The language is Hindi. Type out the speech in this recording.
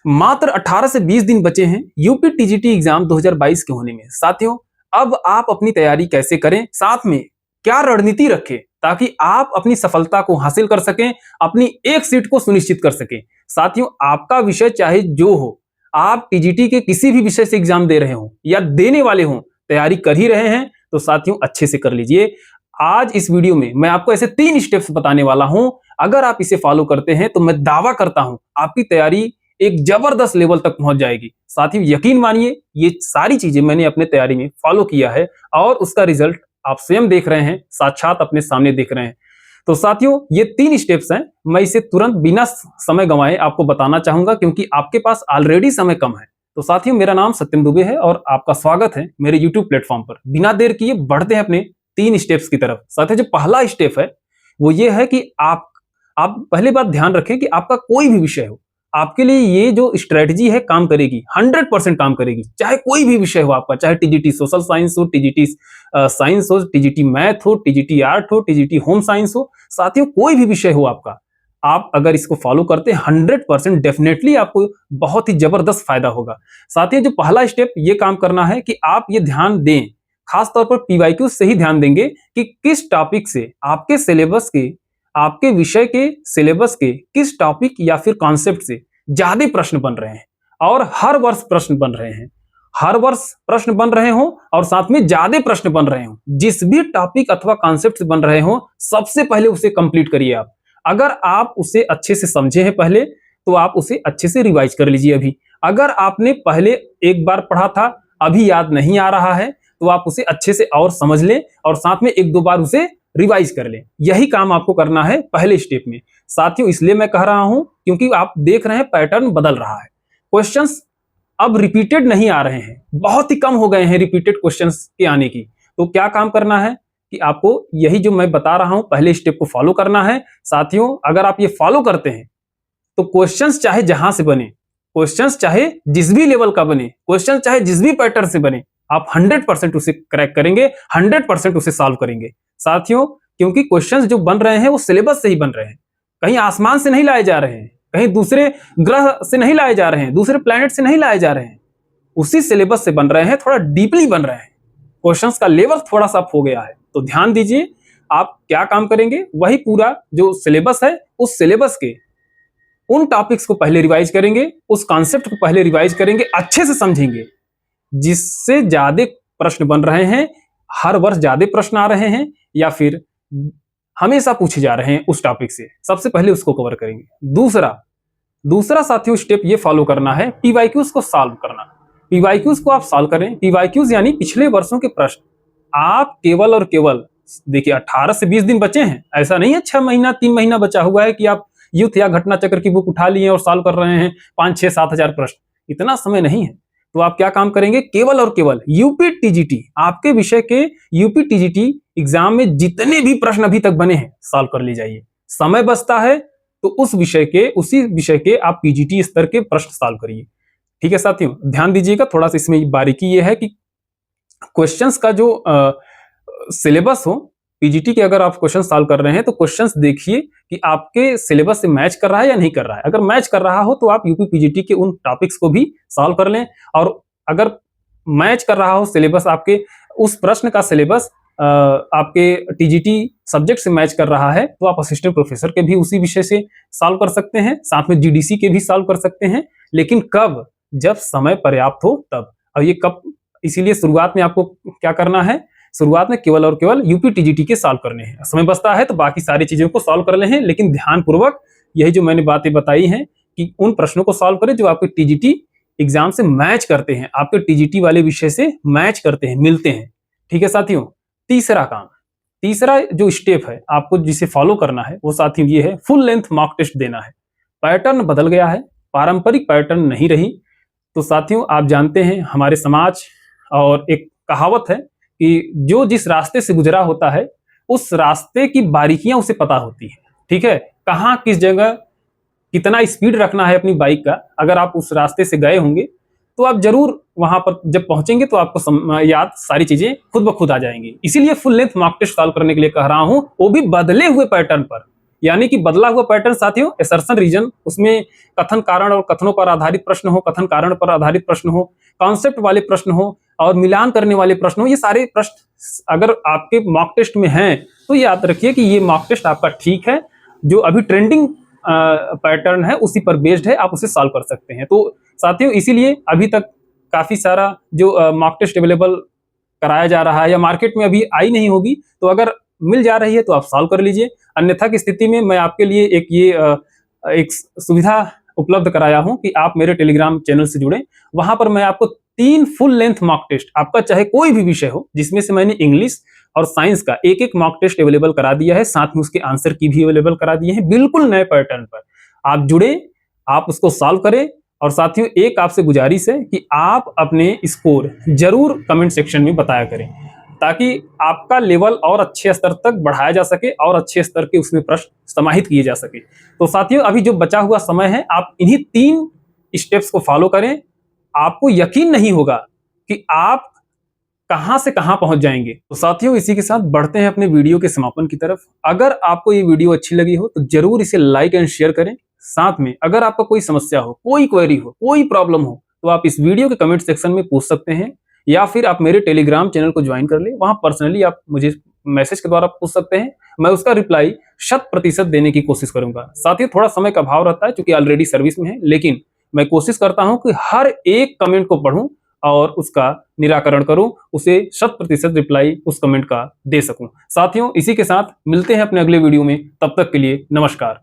मात्र 18 से 20 दिन बचे हैं यूपी टीजीटी एग्जाम 2022 के होने में। साथियों, अब आप अपनी तैयारी कैसे करें, साथ में क्या रणनीति रखें ताकि आप अपनी सफलता को हासिल कर सकें, अपनी एक सीट को सुनिश्चित कर सकें। साथियों, आपका विषय चाहे जो हो, आप टीजीटी के किसी भी विषय से एग्जाम दे रहे हो या देने वाले हो, तैयारी कर ही रहे हैं तो साथियों अच्छे से कर लीजिए। आज इस वीडियो में मैं आपको ऐसे 3 स्टेप्स बताने वाला हूं। अगर आप इसे फॉलो करते हैं तो मैं दावा करता हूं आपकी तैयारी एक जबरदस्त लेवल तक पहुंच जाएगी। साथियों, यकीन मानिए ये सारी चीजें मैंने अपने तैयारी में फॉलो किया है और उसका रिजल्ट आप स्वयं देख रहे हैं, साक्षात अपने सामने देख रहे हैं। तो साथियों, ये 3 स्टेप्स हैं, मैं इसे तुरंत बिना समय गंवाए आपको बताना चाहूंगा क्योंकि आपके पास ऑलरेडी समय कम है। तो साथियों, मेरा नाम सत्यम दुबे है और आपका स्वागत है मेरे यूट्यूब प्लेटफॉर्म पर। बिना देर किए बढ़ते हैं अपने 3 स्टेप्स की तरफ। साथियों, जो पहला स्टेप है वो ये है कि आप पहले बात ध्यान रखें कि आपका कोई भी विषय हो, आपके लिए ये जो स्ट्रेटजी है काम करेगी, 100% काम करेगी। चाहे कोई भी विषय हो आपका, चाहे टीजीटी सोशल साइंस हो, टीजीटी साइंस हो, टीजीटी मैथ हो, टीजीटी आर्ट हो, टीजीटी होम साइंस हो। साथियों, कोई भी विषय हो आपका, आप अगर इसको फॉलो करते हैं 100% डेफिनेटली आपको बहुत ही जबरदस्त फायदा होगा। साथियों, जो पहला स्टेप ये काम करना है कि आप ये ध्यान दें, खासतौर पर पीवाईक्यू से ही ध्यान देंगे कि किस टॉपिक से आपके सिलेबस के, आपके विषय के सिलेबस के किस टॉपिक या फिर कॉन्सेप्ट से ज्यादा प्रश्न बन रहे हैं और हर वर्ष प्रश्न बन रहे हैं। हर वर्ष प्रश्न बन रहे हो और साथ में ज्यादा प्रश्न बन रहे हो। जिस भी टॉपिक अथवा कॉन्सेप्ट से बन रहे हो, सबसे पहले उसे कंप्लीट करिए आप। अगर आप उसे अच्छे से समझे हैं पहले, तो आप उसे अच्छे से रिवाइज कर लीजिए अभी। अगर आपने पहले एक बार पढ़ा था, अभी याद नहीं आ रहा है, तो आप उसे अच्छे से और समझ लें और साथ में 1-2 बार उसे रिवाइज कर लें। यही काम आपको करना है पहले स्टेप में। साथियों, इसलिए मैं कह रहा हूं क्योंकि आप देख रहे हैं पैटर्न बदल रहा है। क्वेश्चंस अब रिपीटेड नहीं आ रहे हैं, बहुत ही कम हो गए हैं रिपीटेड क्वेश्चंस के आने की। तो क्या काम करना है कि आपको यही जो मैं बता रहा हूं पहले स्टेप को फॉलो करना है। साथियों, अगर आप ये फॉलो करते हैं तो क्वेश्चंस चाहे जहां से बने, क्वेश्चंस चाहे जिस भी लेवल का बने, क्वेश्चन चाहे जिस भी पैटर्न से बने, आप 100% उसे क्रैक करेंगे, 100% उसे सॉल्व करेंगे। साथियों, क्योंकि क्वेश्चंस जो बन रहे हैं वो सिलेबस से ही बन रहे हैं, कहीं आसमान से नहीं लाए जा रहे हैं, कहीं दूसरे ग्रह से नहीं लाए जा रहे हैं, दूसरे प्लैनेट से नहीं लाए जा रहे हैं, उसी सिलेबस से बन रहे हैं, थोड़ा डीपली बन रहे हैं। क्वेश्चंस का लेवल थोड़ा सा हो गया है। तो ध्यान दीजिए, आप क्या काम करेंगे, वही पूरा जो सिलेबस है उस सिलेबस के उन टॉपिक्स को पहले रिवाइज करेंगे, उस कॉन्सेप्ट को पहले रिवाइज करेंगे, अच्छे से समझेंगे। जिससे ज्यादा प्रश्न बन रहे हैं, हर वर्ष ज्यादा प्रश्न आ रहे हैं या फिर हमेशा पूछे जा रहे हैं उस टॉपिक से, सबसे पहले उसको कवर करेंगे। दूसरा साथियों स्टेप ये फॉलो करना है, पीवाईक्यूज को सॉल्व करना। पीवाईक्यूज को आप सॉल्व करें। पीवाईक्यूज यानी पिछले वर्षों के प्रश्न। आप केवल और केवल देखिए 18 से 20 दिन बचे हैं, ऐसा नहीं है 6 महीना 3 महीना बचा हुआ है कि आप युद्ध या घटना चक्र की बुक उठा लिए और सॉल्व कर रहे हैं 5-6-7 हजार प्रश्न। इतना समय नहीं है। तो आप क्या काम करेंगे, केवल और केवल यूपी टीजीटी, आपके विषय के यूपी टीजीटी एग्जाम में जितने भी प्रश्न अभी तक बने हैं सॉल्व कर ले जाइए। समय बचता है तो उसी विषय के आप पीजीटी स्तर के प्रश्न सॉल्व करिए। ठीक है साथियों, ध्यान दीजिएगा। थोड़ा सा इसमें बारीकी ये है कि क्वेश्चंस का जो सिलेबस हो, पीजीटी के अगर आप क्वेश्चन सॉल्व कर रहे हैं तो क्वेश्चंस देखिए कि आपके सिलेबस से मैच कर रहा है या नहीं कर रहा है। अगर मैच कर रहा हो तो आप यूपी पीजीटी के उन टॉपिक्स को भी सॉल्व कर लें, और अगर मैच कर रहा हो सिलेबस, आपके उस प्रश्न का सिलेबस आपके टीजीटी सब्जेक्ट से मैच कर रहा है, तो आप असिस्टेंट प्रोफेसर के भी उसी विषय से सॉल्व कर सकते हैं, साथ में जीडीसी के भी सॉल्व कर सकते हैं। लेकिन कब, जब समय पर्याप्त हो तब। और ये कब, इसीलिए शुरुआत में आपको क्या करना है, शुरुआत में केवल और केवल यूपी टीजीटी के सॉल्व करने हैं। समय बचता है तो बाकी सारी चीजों को सॉल्व कर ले हैं, लेकिन ध्यानपूर्वक यही जो मैंने बातें बताई हैं कि उन प्रश्नों को सॉल्व करें जो आपके टीजीटी एग्जाम से मैच करते हैं, आपके टीजीटी वाले विषय से मैच करते हैं, मिलते हैं। ठीक है साथियों, तीसरा जो स्टेप है आपको जिसे फॉलो करना है वो साथियों ये है, फुल लेंथ मॉक टेस्ट देना है। पैटर्न बदल गया है, पारंपरिक पैटर्न नहीं रही। तो साथियों, आप जानते हैं हमारे समाज और एक कहावत है कि जो जिस रास्ते से गुजरा होता है उस रास्ते की बारीकियां उसे पता होती है। ठीक है, कहाँ किस जगह कितना स्पीड रखना है अपनी बाइक का, अगर आप उस रास्ते से गए होंगे तो आप जरूर वहां पर जब पहुंचेंगे तो आपको याद सारी चीजें खुद ब खुद आ जाएंगी। इसीलिए full length mock test solve करने के लिए कह रहा हूं, वो भी बदले हुए पैटर्न पर। यानी कि बदला हुआ पैटर्न साथियों असर्शन रीजन, उसमें कथन कारण और कथनों पर आधारित प्रश्न हो, कथन कारण पर आधारित प्रश्न हो, कॉन्सेप्ट वाले प्रश्न हो और मिलान करने वाले प्रश्न हो। ये सारे प्रश्न अगर आपके मॉक टेस्ट में हैं तो याद रखिए कि ये मॉक टेस्ट आपका ठीक है। जो अभी ट्रेंडिंग पैटर्न है उसी पर बेस्ड है, आप उसे सॉल्व कर सकते हैं। तो साथियों इसीलिए अभी तक काफी सारा जो मॉक टेस्ट अवेलेबल कराया जा रहा है या मार्केट में अभी आई नहीं होगी, तो अगर मिल जा रही है तो आप सॉल्व कर लीजिए। अन्यथा की स्थिति में मैं आपके लिए एक सुविधा उपलब्ध कराया हूं कि आप मेरे टेलीग्राम चैनल से जुड़े। वहां पर मैं आपको 3 फुल लेंथ मॉक टेस्ट, आपका चाहे कोई भी विषय हो, जिसमें से मैंने इंग्लिश और साइंस का एक मॉक टेस्ट अवेलेबल करा दिया है, साथ में उसके आंसर की भी अवेलेबल करा दिए हैं, बिल्कुल नए पैटर्न पर। आप जुड़े, आप उसको सॉल्व करें। और साथियों एक आपसे गुजारिश है कि आप अपने स्कोर जरूर कमेंट सेक्शन में बताया करें, ताकि आपका लेवल और अच्छे स्तर तक बढ़ाया जा सके और अच्छे स्तर के उसमें प्रश्न समाहित किए जा सके। तो साथियों अभी जो बचा हुआ समय है, आप इन्हीं 3 स्टेप्स को फॉलो करें। आपको यकीन नहीं होगा कि आप कहां से कहां पहुंच जाएंगे। तो साथियों इसी के साथ बढ़ते हैं अपने वीडियो के समापन की तरफ। अगर आपको ये वीडियो अच्छी लगी हो तो जरूर इसे लाइक एंड शेयर करें। साथ में अगर आपका कोई समस्या हो, कोई क्वेरी हो, कोई प्रॉब्लम हो, तो आप इस वीडियो के कमेंट सेक्शन में पूछ सकते हैं, या फिर आप मेरे टेलीग्राम चैनल को ज्वाइन कर ले। वहां पर्सनली आप मुझे मैसेज के द्वारा पूछ सकते हैं, मैं उसका रिप्लाई 100% देने की कोशिश करूंगा। साथ ही थोड़ा समय का अभाव रहता है क्योंकि ऑलरेडी सर्विस में है, लेकिन मैं कोशिश करता हूं कि हर एक कमेंट को पढूं और उसका निराकरण करूं, उसे 100% रिप्लाई उस कमेंट का दे सकूं। साथियों इसी के साथ मिलते हैं अपने अगले वीडियो में, तब तक के लिए नमस्कार।